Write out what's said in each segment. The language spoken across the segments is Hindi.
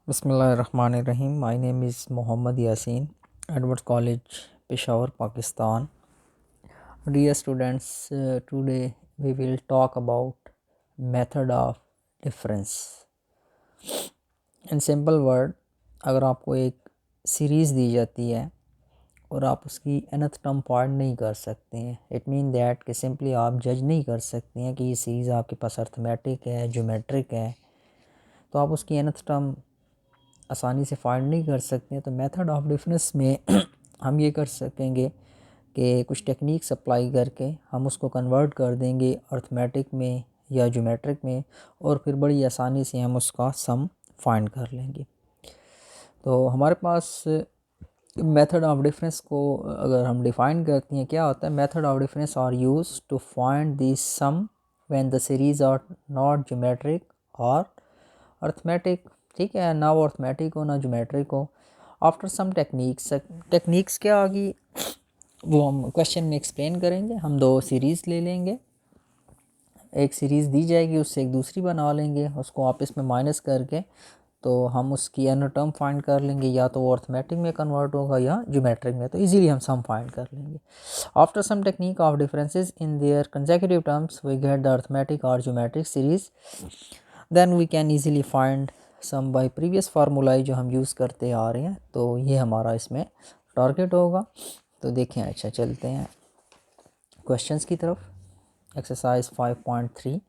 Bismillahirrahmanirrahim. My name is Mohammad Yasin, Edward College, Peshawar, Pakistan. Dear students, today we will talk about method of difference. In simple word, अगर आपको एक सीरीज़ दी जाती है और आप उसकी nth टर्म फाइंड नहीं कर सकते हैं, इट मीन दैट कि सिंपली आप जज नहीं कर सकते हैं कि ये सीरीज़ आपके पास अर्थमेटिक है, ज्योमेट्रिक है, तो आप उसकी nth टर्म आसानी से फाइंड नहीं कर सकते हैं। तो मेथड ऑफ डिफरेंस में हम ये कर सकेंगे कि कुछ टेक्निक्स अप्लाई करके हम उसको कन्वर्ट कर देंगे अर्थमेटिक में या ज्योमेट्रिक में, और फिर बड़ी आसानी से हम उसका सम फाइंड कर लेंगे। तो हमारे पास मेथड ऑफ डिफरेंस को अगर हम डिफ़ाइन करते हैं, क्या होता है, method of difference are use to find the sum when the series are not geometric और अर्थमेटिक। ठीक है, ना वो अर्थमेटिक हो ना ज्योमेट्रिक हो। आफ्टर सम टेक्निक्स क्या आ गई वो हम क्वेश्चन में एक्सप्लेन करेंगे। हम दो सीरीज़ ले लेंगे, एक सीरीज़ दी जाएगी, उससे एक दूसरी बना लेंगे, उसको आपस में माइनस करके तो हम उसकी एन टर्म फाइंड कर लेंगे, या तो वो अर्थमेटिक में कन्वर्ट होगा या ज्योमेट्रिक में, तो इजीली हम सम फाइंड कर लेंगे। After some technique of differences in their consecutive terms we get the arithmetic और geometric series, then we can easily find sum by previous formulae जो हम यूज़ करते आ रहे हैं। तो ये हमारा इसमें टारगेट होगा। तो देखें, अच्छा चलते हैं क्वेश्चंस की तरफ। एक्सरसाइज 5.3,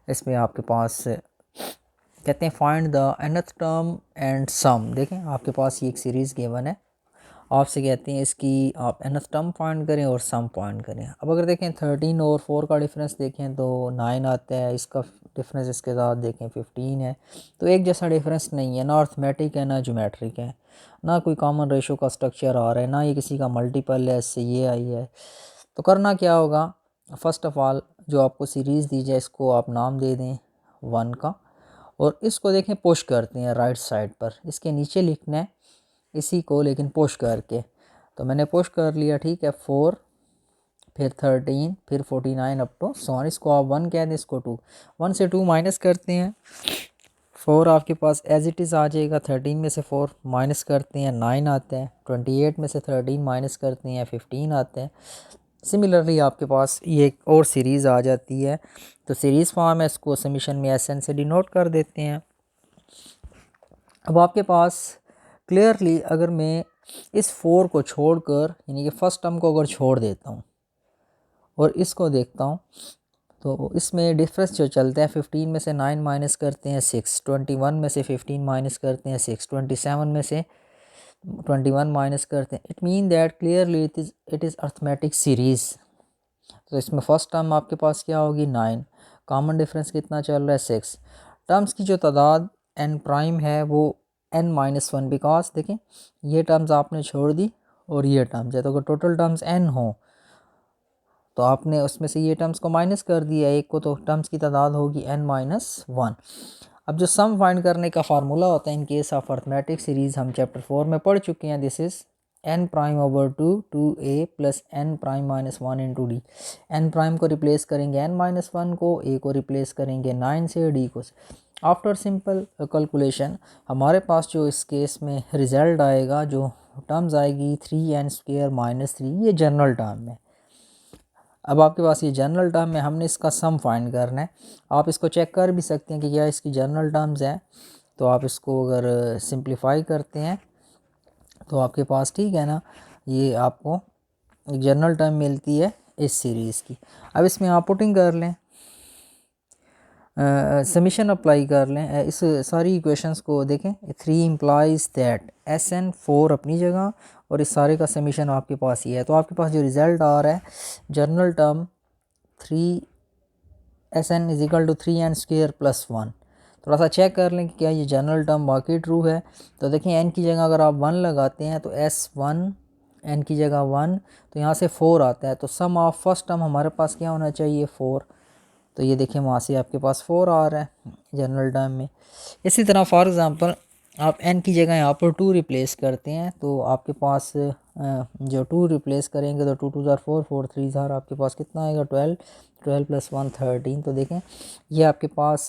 इसमें आपके पास कहते हैं find the nth term and sum. देखें, आपके पास ये एक सीरीज़ गिवन है, आपसे कहते हैं इसकी आप nth टर्म फाइंड करें और सम फाइंड करें। अब अगर देखें 13 और 4 का डिफरेंस देखें तो 9 आता है, इसका डिफरेंस इसके साथ देखें 15 है। तो एक जैसा डिफरेंस नहीं है, ना अर्थमेटिक है ना ज्योमेट्रिक है, ना कोई कॉमन रेशो का स्ट्रक्चर आ रहा है, ना ये किसी का मल्टीपल है, इससे ये आई है। तो करना क्या होगा, फर्स्ट ऑफ ऑल जो आपको सीरीज़ दी जाए इसको आप नाम दे दें 1 का, और इसको देखें पुश करते हैं राइट साइड पर, इसके नीचे लिखना है इसी को, लेकिन पुश करके। तो मैंने पुश कर लिया, ठीक है, 4 फिर 13 फिर 49 अप टू 100। इसको आप 1 कह दें, इसको 2, 1 से 2 माइनस करते हैं, 4 आपके पास एज इट इज़ आ जाएगा। 13 में से 4 माइनस करते हैं 9 आता है, 28 में से 13 माइनस करते हैं 15 आता है। सिमिलरली आपके पास ये एक और सीरीज़ आ जाती है, तो सीरीज़ फॉर्म है, इसको समीशन में एस एन से डिनोट कर देते हैं। अब आपके पास क्लियरली अगर मैं इस 4 को छोड़कर, यानी कि फर्स्ट टर्म को अगर छोड़ देता हूँ और इसको देखता हूँ, तो इसमें डिफरेंस जो चलता है 15 में से 9 माइनस करते हैं 6, 21 में से 15 माइनस करते हैं 6, 27 में से 21 माइनस करते हैं। It mean that clearly it is arithmetic series. तो इसमें फर्स्ट टर्म आपके पास क्या होगी 9, कॉमन डिफरेंस कितना चल रहा है 6, टर्म्स की जो तादाद n प्राइम है वो n-1, बिकॉज देखें ये टर्म्स आपने छोड़ दी और ये टर्म्स है, तो अगर टोटल टर्म्स n हो तो आपने उसमें से ये टर्म्स को माइनस कर दिया एक को, तो टर्म्स की तादाद होगी n-1। अब जो सम फाइंड करने का फार्मूला होता है in case of arithmetic series हम चैप्टर 4 में पढ़ चुके हैं, this is n prime over 2a plus n prime minus 1 into D. n prime को रिप्लेस करेंगे n-1 को, a को रिप्लेस करेंगे 9 से, d को। आफ्टर सिंपल कैलकुलेशन हमारे पास जो इस केस में रिज़ल्ट आएगा, जो टर्म्स आएगी 3n² माइनस 3, ये जनरल टर्म है। अब आपके पास ये जनरल टर्म है, हमने इसका सम फाइंड करना है। आप इसको चेक कर भी सकते हैं कि क्या इसकी जनरल टर्म्स हैं, तो आप इसको अगर सिंप्लीफाई करते हैं तो आपके पास, ठीक है ना, ये आपको जनरल टर्म मिलती है इस सीरीज़ की। अब इसमें आप पुटिंग कर लें, समीशन अप्लाई कर लें, इस सारी इक्वेशंस को देखें। 3 इम्प्लाइज दैट SN 4 अपनी जगह, और इस सारे का समीशन आपके पास ये है। तो आपके पास जो रिज़ल्ट आ रहा है, general term 3SN is equal to 3n² plus 1। थोड़ा सा चेक कर लें कि क्या ये जनरल टर्म वाकई ट्रू है। तो देखें n की जगह अगर आप 1 लगाते हैं तो S1, n की जगह 1, तो यहाँ से 4 आता है, तो सम ऑफ फर्स्ट टर्म हमारे पास क्या होना चाहिए 4। तो ये देखें वहाँ से आपके पास 4 आ रहा है जनरल टर्म में। इसी तरह फॉर एग्ज़ाम्पल आप n की जगह यहाँ पर 2 रिप्लेस करते हैं, तो आपके पास जो 2 रिप्लेस करेंगे तो 2 2 ज़ार 4, 4 3 ज़ार आपके पास कितना आएगा 12, 12 प्लस 1 13। तो देखें ये आपके पास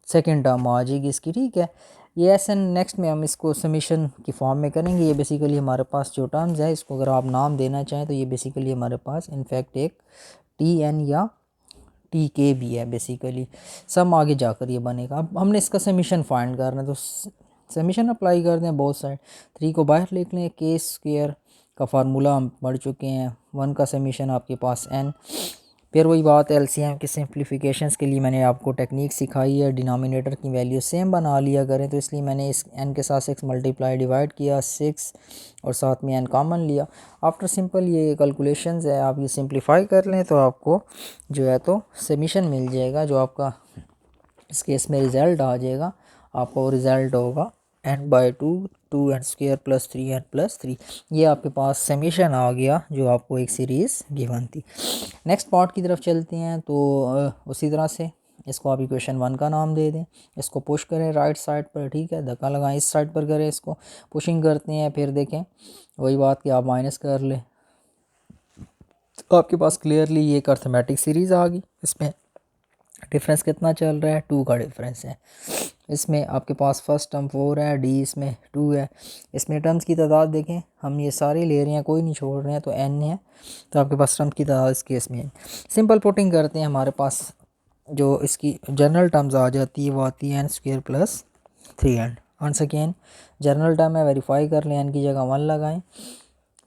सेकेंड टर्म आ जाएगी इसकी, ठीक है। ये एस एन नेक्स्ट में हम इसको समीशन की फॉर्म में करेंगे। ये बेसिकली हमारे पास जो टर्म्स है, इसको अगर आप नाम देना चाहें तो ये बेसिकली हमारे पास इनफैक्ट एक टी एन या टी के भी है बेसिकली। सम आगे जाकर ये बनेगा। अब हमने इसका समीशन फाइंड करना है, तो समीशन अप्लाई कर दें बोथ साइड। 3 को बाहर लिख लें, के स्क्वायर का फार्मूला हम पढ़ चुके हैं, 1 का समीशन आपके पास n। फिर वही बात एलसीएम की सिंप्लीफिकेशंस के लिए मैंने आपको टेक्निक सिखाई है, डिनोमिनेटर की वैल्यू सेम बना लिया करें, तो इसलिए मैंने इस n के साथ 6 मल्टीप्लाई डिवाइड किया 6 और साथ में n कॉमन लिया। आफ्टर सिंपल ये कैलकुलेशंस है, आप ये सिंप्लीफाई कर लें तो आपको जो है तो समीशन मिल जाएगा, जो आपका इस केस में रिज़ल्ट आ जाएगा। आपका वो रिज़ल्ट होगा n/2 2n² + 3n+3। ये आपके पास समीशन आ गया जो आपको एक सीरीज़ गिवन थी। नेक्स्ट पार्ट की तरफ चलते हैं। तो उसी तरह से इसको आप इक्वेशन 1 का नाम दे दें, इसको पुश करें राइट साइड पर, ठीक है, धक्का लगाएं इस साइड पर करें, इसको पुशिंग करते हैं। फिर देखें वही बात कि आप माइनस कर लें, तो आपके पास क्लियरली ये एक अर्थमेटिक सीरीज़ आ गई। इसमें डिफरेंस कितना चल रहा है, 2 का डिफरेंस है। इसमें आपके पास फर्स्ट टर्म 4 है, डी इसमें 2 है। इसमें टर्म्स की तादाद देखें, हम ये सारे ले रहे हैं, कोई नहीं छोड़ रहे हैं, तो n है, तो आपके पास टर्म्स की तादाद इस केस में सिंपल पुटिंग करते हैं, हमारे पास जो इसकी जनरल टर्म्स आ जाती है वो आती है n² + 3n। Once again general term है, वेरीफाई कर लें, n की जगह 1 लगाएं,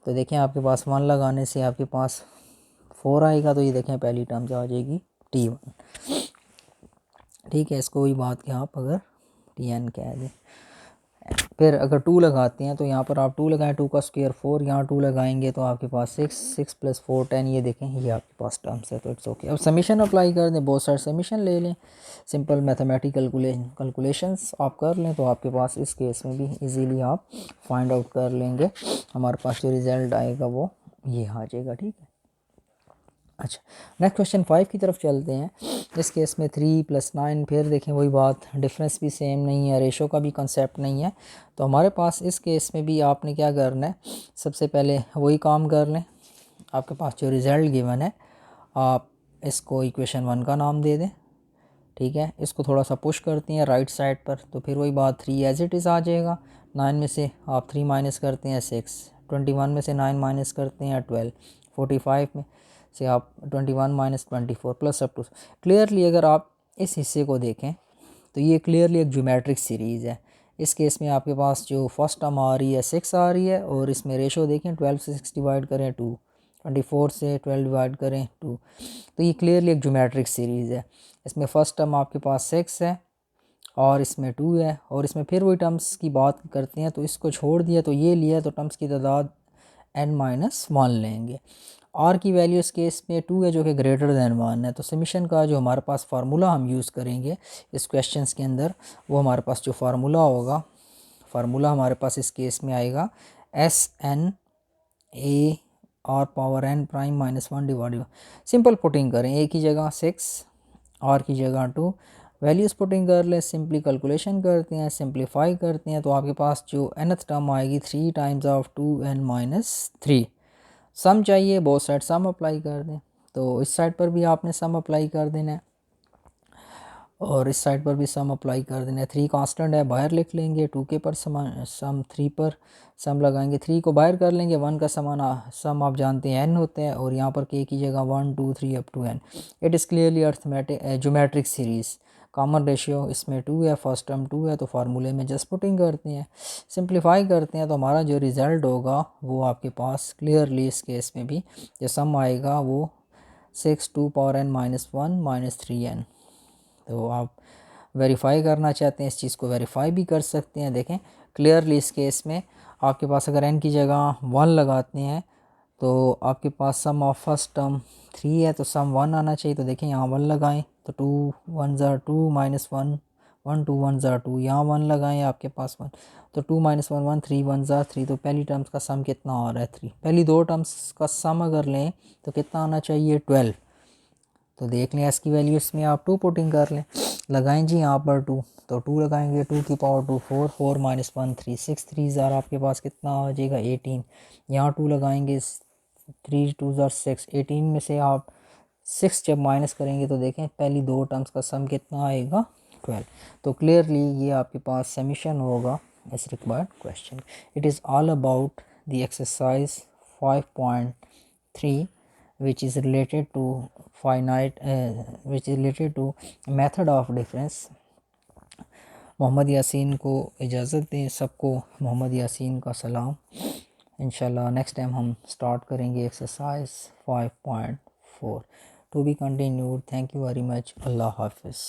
तो देखें आपके पास 1 लगाने से आपके पास 4 आएगा, तो ये देखें पहली टर्म्स आ जाएगी t1, ठीक है। इसको वही बात कि आप अगर tn कह दें, फिर अगर 2 लगाते हैं तो यहाँ पर आप 2 लगाएं, 2 का स्क्वायर 4, यहाँ 2 लगाएंगे तो आपके पास 6, 6 + 4 10, ये देखें ये आपके पास टर्म्स है, तो इट्स ओके। अब समीशन अप्लाई कर दें, बहुत सारे समीशन ले लें, सिंपल मैथमेटिकल कैलकुलेशंस आप कर लें, तो आपके पास इस केस में भी इजीली आप फाइंड आउट कर लेंगे। हमारे पास जो रिज़ल्ट आएगा वो ये आ जाएगा, ठीक है। अच्छा, नेक्स्ट क्वेश्चन 5 की तरफ चलते हैं। इस केस में 3 + 9, फिर देखें वही बात, डिफरेंस भी सेम नहीं है, रेशो का भी कंसेप्ट नहीं है, तो हमारे पास इस केस में भी आपने क्या करना है, सबसे पहले वही काम कर लें। आपके पास जो रिज़ल्ट गिवन है आप इसको इक्वेशन 1 का नाम दे दें, ठीक है। इसको थोड़ा सा पुश करते हैं राइट साइड पर, तो फिर वही बात 3 एज इट इज़ आ जाएगा। 9 में से आप 3 माइनस करते हैं 6, 21 में से 9 माइनस करते हैं 12, 45 में से आप 21 - 24 प्लस अप टू। क्लियरली अगर आप इस हिस्से को देखें तो ये क्लियरली एक ज्योमेट्रिक सीरीज़ है। इस केस में आपके पास जो फर्स्ट टर्म आ रही है 6 आ रही है, और इसमें रेशो देखें 12 से 6 डिवाइड करें 2, 24 से 12 डिवाइड करें 2, तो ये क्लियरली एक ज्योमेट्रिक सीरीज़ है। इसमें फ़र्स्ट टर्म आपके पास 6 है और इसमें 2 है, और इसमें फिर वही टर्म्स की बात करते हैं, तो इसको छोड़ दिया तो ये लिया, तो टर्म्स की तादाद n-1 लेंगे। r की वैल्यू इस केस में 2 है जो कि ग्रेटर दैन 1 है, तो समीशन का जो हमारे पास फार्मूला हम यूज़ करेंगे इस क्वेश्चंस के अंदर, वो हमारे पास जो फार्मूला होगा, फार्मूला हमारे पास इस केस में आएगा SN A r⁻n' - 1 divide. Simple putting करें, a की जगह 6, r की जगह 2, वैल्यूज़ पुटिंग कर लें, सिंपली कैलकुलेशन करते हैं, सिंप्लीफाई करते हैं, तो आपके पास जो nth टर्म आएगी 3 टाइम्स 2n - 3। सम चाहिए, बोथ साइड सम अप्लाई कर दें, तो इस साइड पर भी आपने सम अप्लाई कर देना है और इस साइड पर भी सम अप्लाई कर देना है। 3 कांस्टेंट है, बाहर लिख लेंगे, 2 के पर सम 3 पर सम लगाएंगे, 3 को बाहर कर लेंगे, 1 का सम आप जानते हैं n होते हैं, और यहाँ पर k की जगह 1 2 3 up to n। It is clearly arithmetic geometric series. Common ratio इसमें 2 है, फर्स्ट टर्म 2 है, तो फार्मूले में जस्ट पुटिंग करते हैं, सिंप्लीफाई करते हैं, तो हमारा जो रिज़ल्ट होगा वो आपके पास क्लियरली इस केस में भी जो सम आएगा वो 6 2n - 1 - 3n। तो आप वेरीफाई करना चाहते हैं इस चीज़ को वेरीफाई भी कर सकते हैं। देखें क्लियरली इस केस में आपके पास अगर n की जगह 1 लगाते हैं तो आपके पास सम ऑफ फर्स्ट टर्म 3 है, तो सम 1 आना चाहिए, तो देखें यहाँ 1 लगाएं, तो 2 1 ज़ा 2 - 1 1 2 1 ज़ा 2, यहाँ 1 लगाएं आपके पास 1, तो 2 - 1 1 3 1 ज़ा 3, तो पहली टर्म्स का सम कितना आ रहा है 3। पहली दो टर्म्स का सम अगर लें तो कितना आना चाहिए 12, तो देख लें इसकी वैल्यू, इसमें आप 2 पुटिंग कर लें, लगाएं जी यहाँ पर 2, तो 2 लगाएंगे, 2 की पावर 2 4 4 - 1 3 6 3 ज़ार आपके पास कितना आ जाएगा 18, यहाँ 2 लगाएंगे 3 2 ज़ार 6, 18 में से आप 6 जब माइनस करेंगे तो देखें पहली दो टर्म्स का सम कितना आएगा 12। तो क्लियरली ये आपके पास सबमिशन होगा इस required question. It is all about the exercise 5.3 which is related to method of difference। Mohammad Yaseen को इजाज़त दें, सबको मोहम्मद यासीन का सलाम। इंशाल्लाह नेक्स्ट टाइम हम स्टार्ट करेंगे exercise 5.4। To be continued. Thank you very much. Allah हाफिज़।